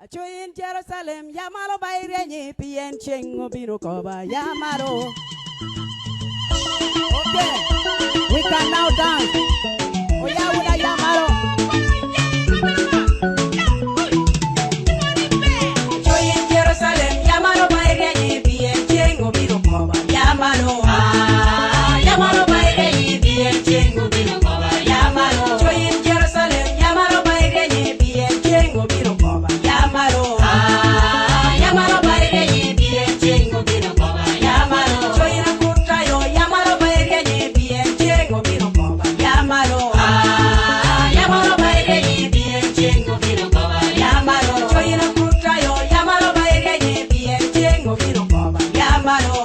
Acho in Jerusalem, Yamalo Bayrenye, Pien Chengo Birokoba, Yamaro. Okay, we can now dance. Oyawuna Yamaro. Acho in Jerusalem, Yamalo Bayrenye, Pien Chengo Birokoba, Yamaro. Yamalo Bayrenye, Pien Chengo Birokoba, Yamaro. Acho in Jerusalem, Yamalo Bayrenye, Pien Chengo Birokoba, Yamaro. Yamaro Bayrenye, Pien Chengo Birokoba, Yamaro. Acho in Kutayo, Yamalo Bayrenye, Pien Chengo Birokoba, Yamaro. Yamaro Bayrenye, Pien Chengo Birokoba, Yamaro. Acho in Kutayo, Yamalo Bayrenye, Pien Chengo Birokoba, Yamaro.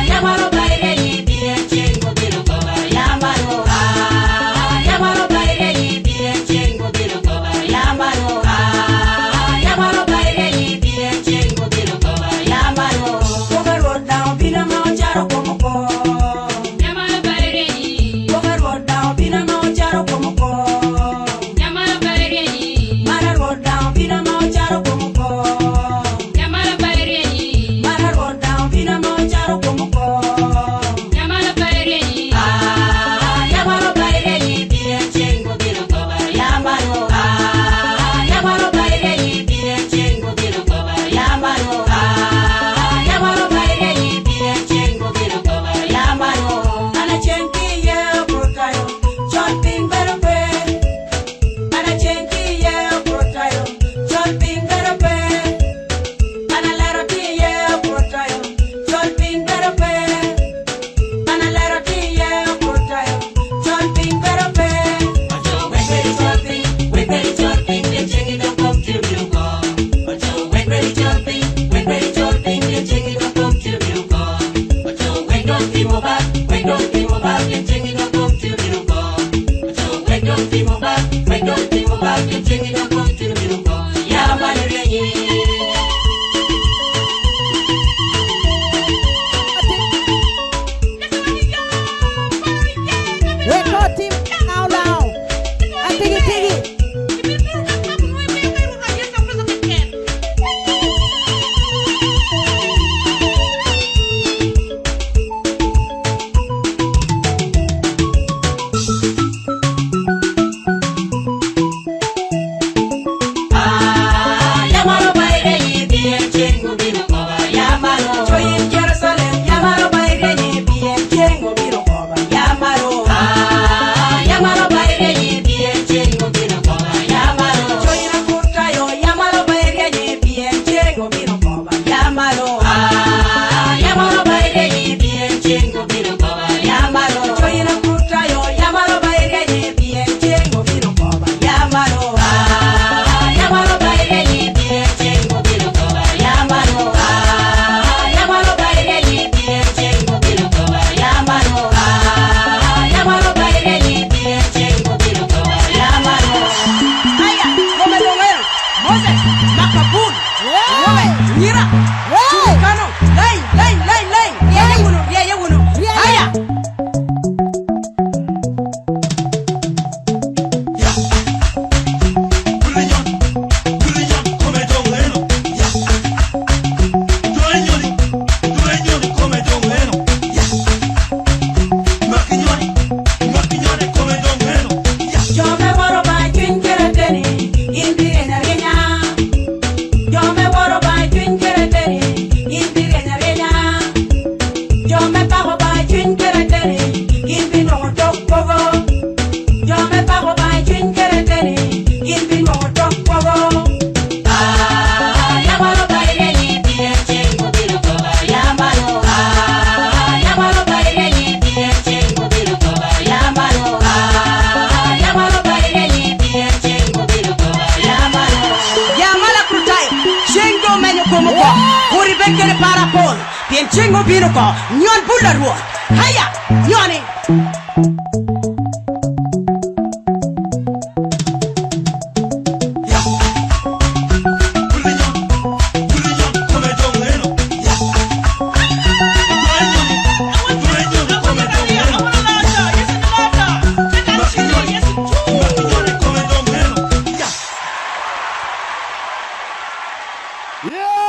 Yamaro Bayrenye, Pien Chengo Birokoba, Yamaro. Yamaro Bayrenye, Pien Chengo Birokoba, Yamaro. Yamaro Bayrenye, Pien Chengo Birokoba, Yamaro. Over road down, Pina Maucharo Komoko. Yamalo Bayrenye, Over road down, Pina Maucharo Komoko. Yamalo Bayrenye, Mara road down, Pina Maucharo Komoko. Yamalo Bayrenye, Mara road down, Pina Maucharo Komoko. Yamalo Bayrenye, Yamaro Bayrenye, Pien Chengo Birokoba, Yamaro. Yamaro Bayrenye, Pien Chengo Birokoba, Yamaro. Yamalo Bayrenye, Pien Chengo Birokoba, Yamaro. Ana chenki ye protayo, chopping better pay. Ana chenki ye protayo, chopping better pay. Ana lero ti ye protayo, chopping better pay. Ana lero ti ye protayo, chopping better pay. Ocho, wait, ready, jumping, the chingy don't come to you, go. Ocho, wait, ready, jumping, the chingy don't come to you, go. Ocho, wait, don't be mobile, the chingy don't come to you, go. Ocho, wait, don't be mobile, the chingy don't come to you, go. Yeah, man, Record team now now. Tigi tigi. Yamalo Bayrenye, Pien Chengo Birokoba, Yamalo. Acho in Jerusalem, Yamaro Bayrenye, Pien Chengo Birokoba, Yamaro. Yamalo Bayrenye, Pien Chengo Birokoba, Yamalo. Acho in Kutayo, Yamaro Bayrenye, Pien Chengo Birokoba, Yamaro. Yamalo Bayrenye, Pien Chengo Birokoba, Yamalo. Acho in Kutayo, Yamaro Bayrenye, Pien Chengo Birokoba, Yamaro. Yamalo Bayrenye, Pien Chengo Birokoba, Yamalo. Yamalo Bayrenye, Pien Chengo Birokoba, Yamalo. Yamalo Bayrenye, Pien Chengo Birokoba, Yamalo. Aya, come dovero. Moses, Macabun. Mira. Chukano. Lay. Yeah, uno. Aya. Yo me boro by Twinkereteni, Indira Rena. Yo me boro by Twinkereteni, Indira Rena. Yo me pago by Twinkereteni, Indira Tokogo. Yo me pago by Twinkereteni, Indira Tokogo. Yamalo Bayrenye, Pien Chengo Birokoba, Yamalo. Yamalo Bayrenye, Pien Chengo Birokoba, Yamalo. Yamalo Bayrenye, Pien Chengo Birokoba, Yamalo. Yamala Krutai, Chengo Menyo Komoko, Uri Bekele Parapol, Pien Chengo Biroko, Nyon Bularwo. Haya, Nyoni. Yeah!